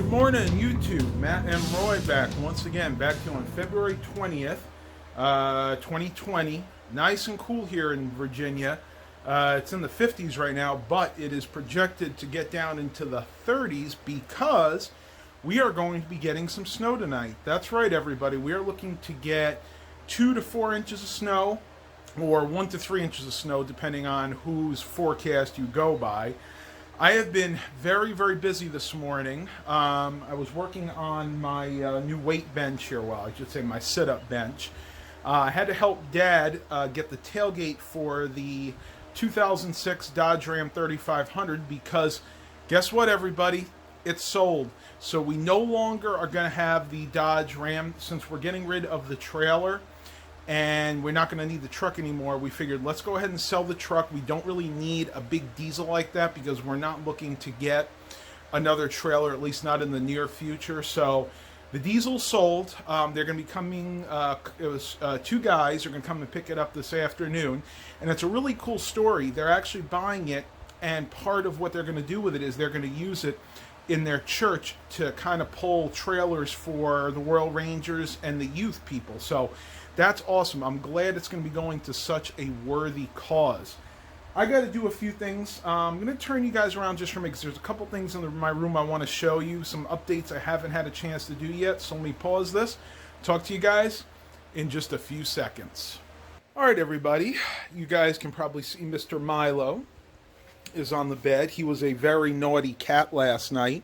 Good morning, YouTube. Matt and Roy back once again, back here on February 20th, 2020. Nice and cool here in Virginia. It's in the 50s right now, but it is projected to get down into the 30s because we are going to be getting some snow tonight. That's right, everybody. We are looking to get 2 to 4 inches of snow, or 1 to 3 inches of snow, depending on whose forecast you go by. I have been very, very busy this morning. I was working on my new weight bench here, well, I should say my sit-up bench. I had to help Dad get the tailgate for the 2006 Dodge Ram 3500 because guess what, everybody? It's sold. So we no longer are going to have the Dodge Ram since we're getting rid of the trailer. And we're not going to need the truck anymore. We figured let's go ahead and sell the truck. We don't really need a big diesel like that because we're not looking to get another trailer, at least not in the near future. So the diesel sold. They're going to be coming, it was 2 guys are going to come and pick it up this afternoon. And it's a really cool story. They're actually buying it, and part of what they're going to do with it is they're going to use it in their church to kind of pull trailers for the Royal Rangers and the youth people. So that's awesome. I'm glad it's going to be going to such a worthy cause. I got to do a few things. I'm going to turn you guys around just for me because there's a couple things in my room I want to show you. Some updates I haven't had a chance to do yet. So let me pause this. Talk to you guys in just a few seconds. All right, everybody. You guys can probably see Mr. Milo is on the bed. He was a very naughty cat last night.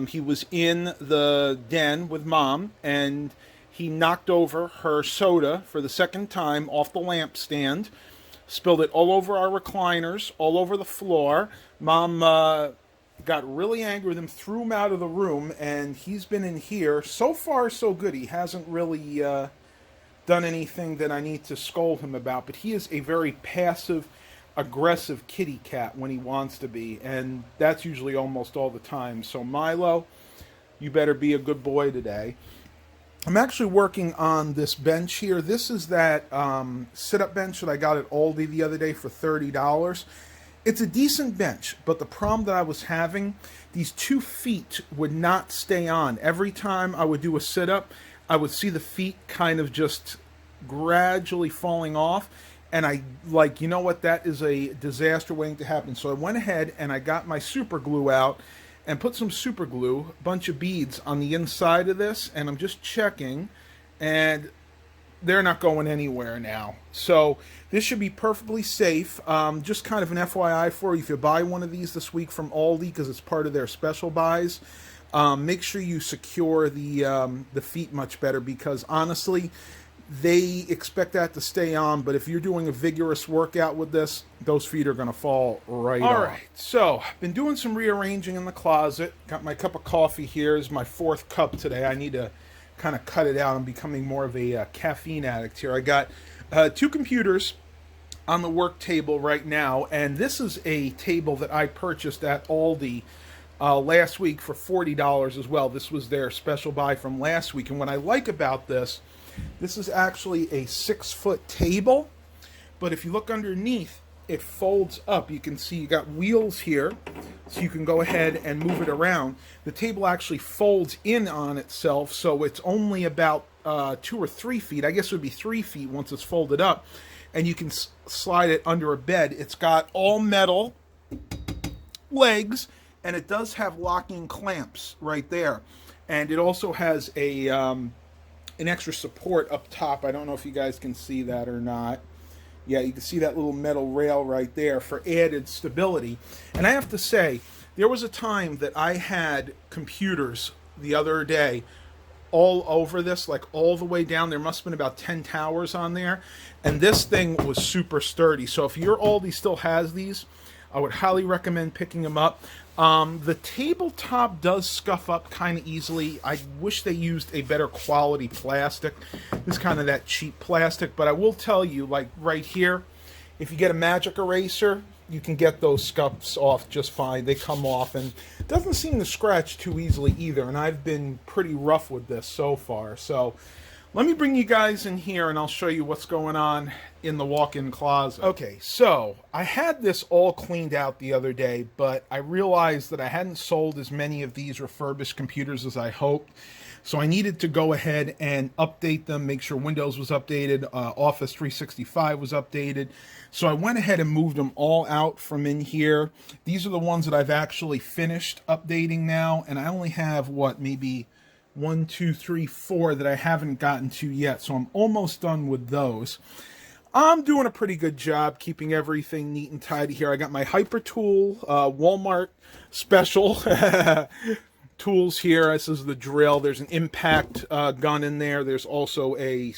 He was in the den with Mom, and he knocked over her soda for the second time off the lampstand, spilled it all over our recliners, all over the floor. Mom got really angry with him, threw him out of the room, and he's been in here. So far, so good. He hasn't really done anything that I need to scold him about, but he is a very passive, aggressive kitty cat when he wants to be, and that's usually almost all the time. So Milo, you better be a good boy today. I'm actually working on this bench here. This is that sit-up bench that I got at Aldi the other day for $30. It's a decent bench, but the problem that I was having, these 2 feet would not stay on. Every time I would do a sit-up, I would see the feet kind of just gradually falling off. And I, you know what, that is a disaster waiting to happen. So I went ahead and I got my super glue out and put some super glue, a bunch of beads on the inside of this. And I'm just checking, and they're not going anywhere now. So this should be perfectly safe. Just kind of an FYI for you, if you buy one of these this week from Aldi, because it's part of their special buys, make sure you secure the feet much better, because honestly, they expect that to stay on, but if you're doing a vigorous workout with this, those feet are going to fall right off. All right, so been doing some rearranging in the closet. Got my cup of coffee here. Is my 4th cup today. I need to kind of cut it out. I'm becoming more of a caffeine addict here. I got 2 computers on the work table right now, and this is a table that I purchased at Aldi last week for $40 as well. This was their special buy from last week, and what I like about this is actually a 6-foot table, but if you look underneath, it folds up. You can see you got wheels here, so you can go ahead and move it around. The table actually folds in on itself, so it's only about 2 or 3 feet. I guess it would be 3 feet once it's folded up, and you can slide it under a bed. It's got all metal legs, and it does have locking clamps right there, and it also has a an extra support up top. I don't know if you guys can see that or not. Yeah, you can see that little metal rail right there for added stability. And I have to say, there was a time that I had computers the other day all over this, like all the way down. There must have been about 10 towers on there. And this thing was super sturdy. So if your Aldi still has these, I would highly recommend picking them up. The tabletop does scuff up kind of easily. I wish they used a better quality plastic. This is kind of that cheap plastic, but I will tell you, like right here, if you get a magic eraser, you can get those scuffs off just fine. They come off, and it doesn't seem to scratch too easily either, and I've been pretty rough with this so far. So Let me bring you guys in here and I'll show you what's going on in the walk-in closet. Okay, so I had this all cleaned out the other day, but I realized that I hadn't sold as many of these refurbished computers as I hoped. So I needed to go ahead and update them, make sure Windows was updated, Office 365 was updated. So I went ahead and moved them all out from in here. These are the ones that I've actually finished updating now, and I only have, what, maybe 1, 2, 3, 4 that I haven't gotten to yet. So I'm almost done with those. I'm doing a pretty good job keeping everything neat and tidy here. I got my Hyper Tool, Walmart special tools here. This is the drill. There's an impact gun in there. There's also the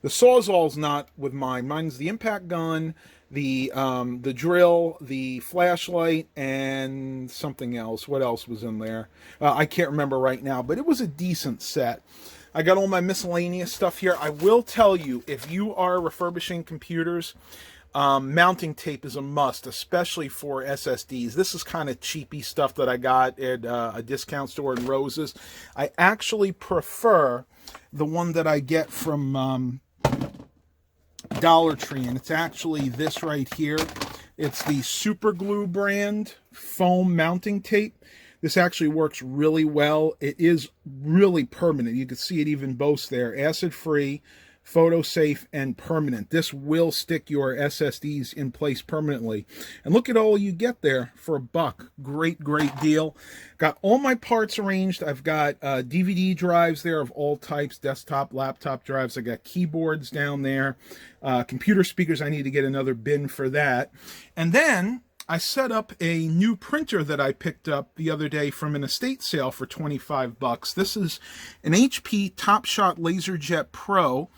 Sawzall's not with mine. Mine's the impact gun, the drill, the flashlight, and something else. What else was in there? I can't remember right now, but it was a decent set. I got all my miscellaneous stuff here. I will tell you, if you are refurbishing computers, mounting tape is a must, especially for SSDs. This is kind of cheapy stuff that I got at a discount store in Roses. I actually prefer the one that I get from Dollar Tree, and it's actually this right here. It's the Super Glue brand foam mounting tape. This actually works really well. It is really permanent. You can see it even boasts there. Acid-free, photo-safe, and permanent. This will stick your SSDs in place permanently. And look at all you get there for $1. Great, great deal. Got all my parts arranged. I've got DVD drives there of all types, desktop, laptop drives. I got keyboards down there. Computer speakers, I need to get another bin for that. And then I set up a new printer that I picked up the other day from an estate sale for $25. This is an HP Top Shot LaserJet Pro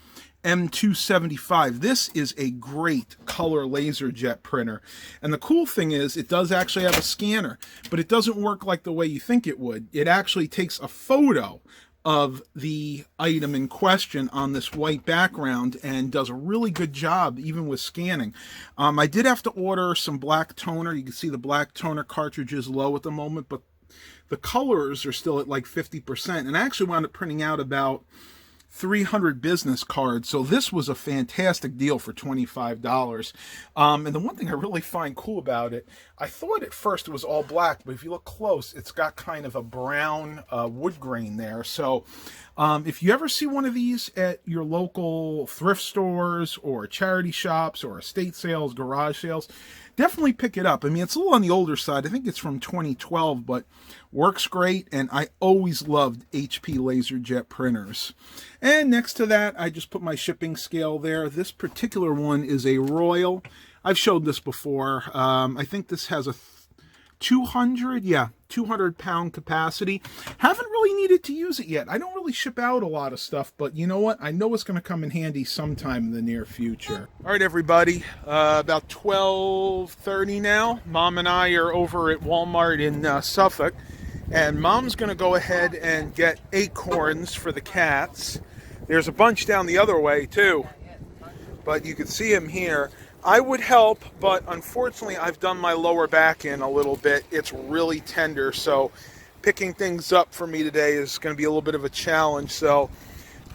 M275. This is a great color LaserJet printer. And the cool thing is it does actually have a scanner, but it doesn't work like the way you think it would. It actually takes a photo of the item in question on this white background and does a really good job even with scanning. I did have to order some black toner. You can see the black toner cartridge is low at the moment, but the colors are still at like 50%. And I actually wound up printing out about 300 business cards. So this was a fantastic deal for $25. And the one thing I really find cool about it, I thought at first it was all black, but if you look close, it's got kind of a brown wood grain there. So if you ever see one of these at your local thrift stores or charity shops or estate sales, garage sales, definitely pick it up. I mean, it's a little on the older side. I think it's from 2012, but works great. And I always loved HP LaserJet printers. And next to that, I just put my shipping scale there. This particular one is a Royal. I've showed this before. I think this has a 200 pound capacity. Haven't really needed to use it yet. I don't really ship out a lot of stuff, but you know what? I know it's going to come in handy sometime in the near future. All right, everybody, about 12:30 now. Mom and I are over at Walmart in Suffolk, and Mom's going to go ahead and get acorns for the cats. There's a bunch down the other way too, but you can see them here. I would help, but unfortunately I've done my lower back in a little bit. It's really tender, so picking things up for me today is going to be a little bit of a challenge. So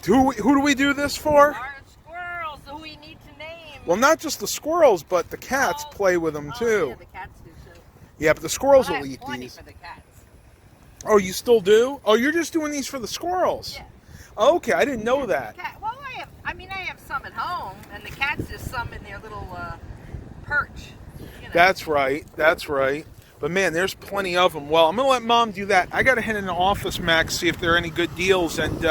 who do we do this for? Our squirrels, who we need to name. Well, not just the squirrels, but the cats play with them too. Yeah, the cats do too. Yeah, but the squirrels Well, will I eat have plenty these. for the cats. Oh, you still do? Oh, you're just doing these for the squirrels? Yeah. Okay, I didn't know that. Well, I have some at home, and the cats just some in their little perch. You know. That's right. That's right. But man, there's plenty of them. Well, I'm going to let Mom do that. I got to head into Office Max, see if there are any good deals, and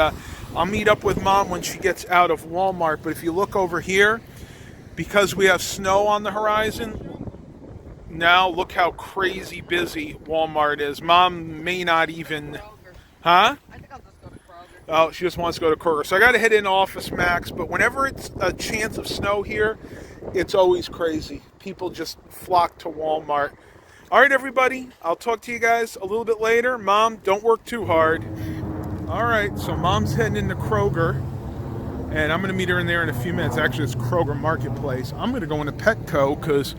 I'll meet up with Mom when she gets out of Walmart. But if you look over here, because we have snow on the horizon, now look how crazy busy Walmart is. Mom may not even... Huh? I think I'll just go to Kroger. Oh, she just wants to go to Kroger. So I got to head into Office Max. But whenever it's a chance of snow here, it's always crazy. People just flock to Walmart. All right, everybody. I'll talk to you guys a little bit later. Mom, don't work too hard. All right, so Mom's heading into Kroger. And I'm going to meet her in there in a few minutes. Actually, it's Kroger Marketplace. I'm going to go into Petco because,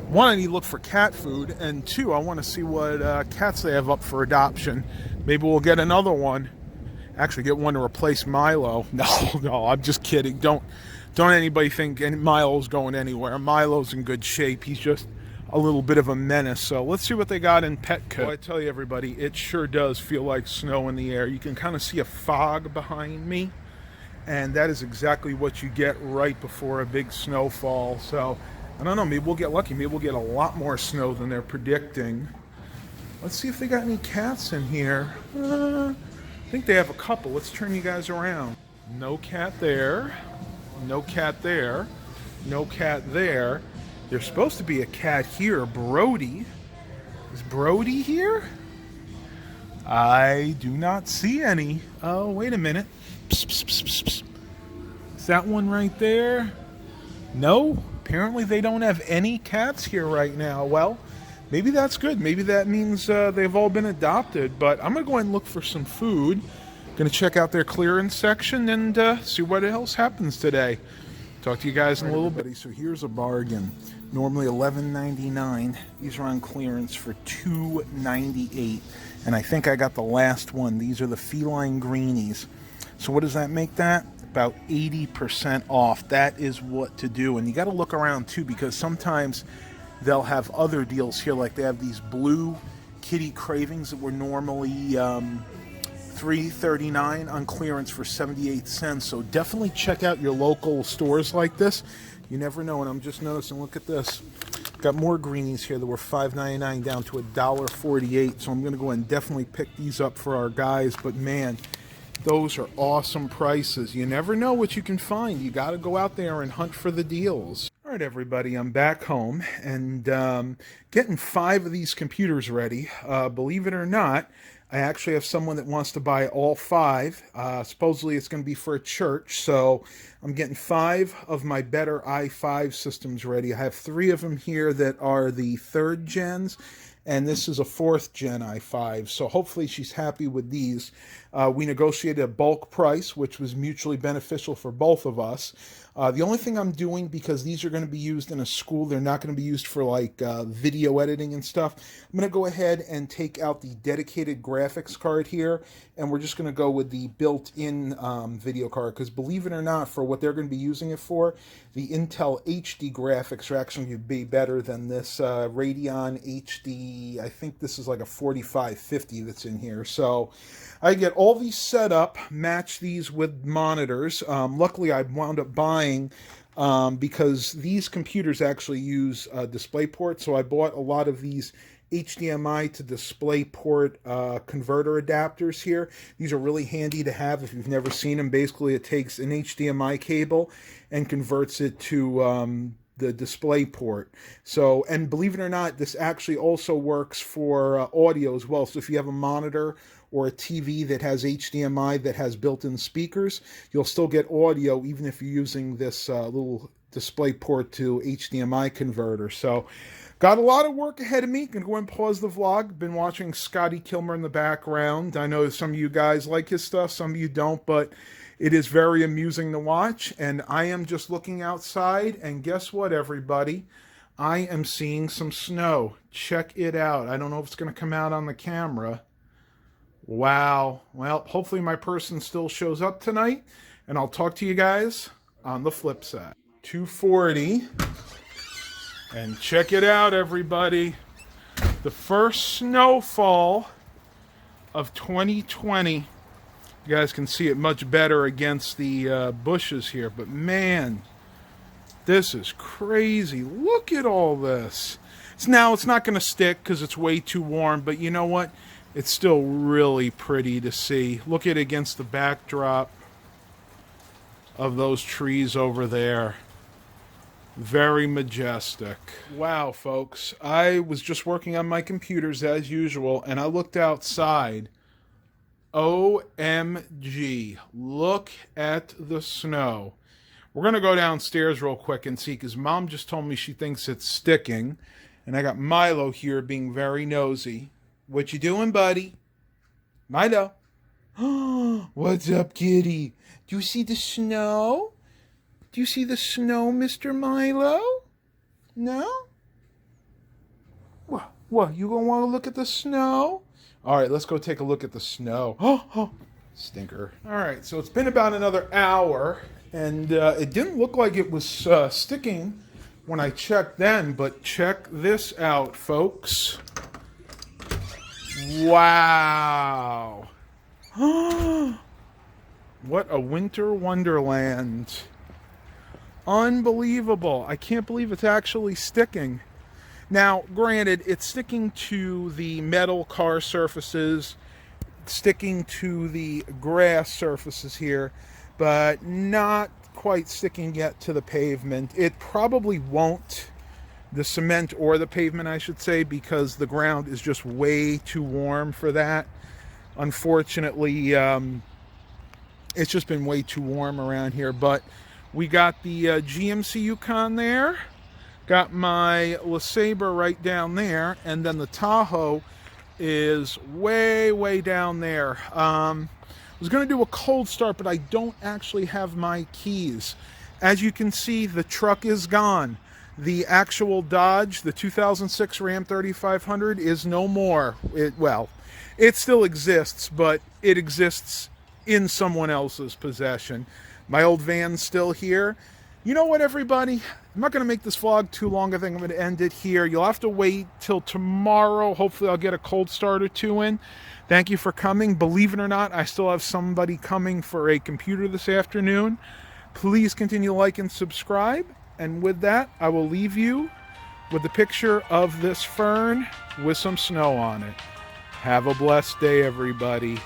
one, I need to look for cat food. And two, I want to see what cats they have up for adoption. Maybe we'll get another one. Actually, get one to replace Milo. No, I'm just kidding. Don't anybody think Milo's going anywhere. Milo's in good shape. He's just a little bit of a menace. So let's see what they got in Petco. Well, I tell you, everybody, it sure does feel like snow in the air. You can kind of see a fog behind me, and that is exactly what you get right before a big snowfall. So I don't know, maybe we'll get lucky. Maybe we'll get a lot more snow than they're predicting. Let's see if they got any cats in here. I think they have a couple. Let's turn you guys around. No cat there. No cat there. No cat there. There's supposed to be a cat here. Brody. Is Brody here? I do not see any. Oh, wait a minute. Psst, psst, psst, psst, psst. Is that one right there? No. Apparently they don't have any cats here right now. Well, maybe that's good. Maybe that means they've all been adopted. But I'm going to go ahead and look for some food. Going to check out their clearance section and see what else happens today. Talk to you guys in a little bit. So here's a bargain. Normally $11.99. These are on clearance for $2.98. And I think I got the last one. These are the feline greenies. So what does that make that? About 80% off. That is what to do. And you got to look around too, because sometimes they'll have other deals here. Like they have these blue kitty cravings that were normally $3.39 on clearance for 78 cents. So definitely check out your local stores like this. You never know. And I'm just noticing, look at this. Got more greenies here that were $5.99 down to $1.48. So I'm going to go ahead and definitely pick these up for our guys. But man, those are awesome prices. You never know what you can find. You got to go out there and hunt for the deals. All right, everybody, I'm back home and getting 5 of these computers ready. Believe it or not, I actually have someone that wants to buy all 5. Supposedly it's going to be for a church, so I'm getting 5 of my better i5 systems ready. I have 3 of them here that are the 3rd gens, and this is a 4th gen i5, so hopefully she's happy with these. We negotiated a bulk price, which was mutually beneficial for both of us. The only thing I'm doing, because these are going to be used in a school, they're not going to be used for like video editing and stuff, I'm going to go ahead and take out the dedicated graphics card here, and we're just going to go with the built-in video card, because believe it or not, for what they're going to be using it for, the Intel HD graphics are actually going to be better than this Radeon HD. I think this is like a 4550 that's in here. So I get all these set up, match these with monitors. Luckily, I wound up buying, because these computers actually use DisplayPort, so I bought a lot of these HDMI to DisplayPort converter adapters here. These are really handy to have if you've never seen them. Basically, it takes an HDMI cable and converts it to the DisplayPort. So, and believe it or not, this actually also works for audio as well. So if you have a monitor or a TV that has HDMI that has built-in speakers, you'll still get audio even if you're using this little DisplayPort to HDMI converter. So got a lot of work ahead of me. Gonna go and pause the vlog. Been watching Scotty Kilmer in the background. I know some of you guys like his stuff, some of you don't, but it is very amusing to watch. And I am just looking outside, and guess what, everybody? I am seeing some snow. Check it out. I don't know if it's gonna come out on the camera. Wow. Well, hopefully my person still shows up tonight, and I'll talk to you guys on the flip side. 240. And check it out, everybody. The first snowfall of 2020. You guys can see it much better against the bushes here. But man, this is crazy. Look at all this. It's not going to stick because it's way too warm. But you know what? It's still really pretty to see. Look at it against the backdrop of those trees over there. Very majestic. Wow, folks. I was just working on my computers as usual, and I looked outside. OMG. Look at the snow. We're going to go downstairs real quick and see, because Mom just told me she thinks it's sticking. And I got Milo here being very nosy. What you doing, buddy? Milo. What's up, kitty? Do you see the snow? Do you see the snow, Mr. Milo? No? What? You gonna want to look at the snow? All right, let's go take a look at the snow. Oh, Stinker. All right, so it's been about another hour, and it didn't look like it was sticking when I checked then, but check this out, folks. Wow. What a winter wonderland. Unbelievable. I can't believe it's actually sticking. Now, granted, it's sticking to the metal car surfaces, sticking to the grass surfaces here, but not quite sticking yet to the pavement. It probably won't, the cement or the pavement, I should say, because the ground is just way too warm for that. Unfortunately, it's just been way too warm around here, but we got the GMC Yukon there, got my LeSabre right down there, and then the Tahoe is way down there. I was going to do a cold start, but I don't actually have my keys. As you can see, the truck is gone. The actual Dodge, the 2006 Ram 3500, is no more. It still exists, but it exists in someone else's possession. My old van's still here. You know what, everybody? I'm not going to make this vlog too long. I think I'm going to end it here. You'll have to wait till tomorrow. Hopefully I'll get a cold start or two in. Thank you for coming. Believe it or not, I still have somebody coming for a computer this afternoon. Please continue to like and subscribe. And with that, I will leave you with the picture of this fern with some snow on it. Have a blessed day, everybody.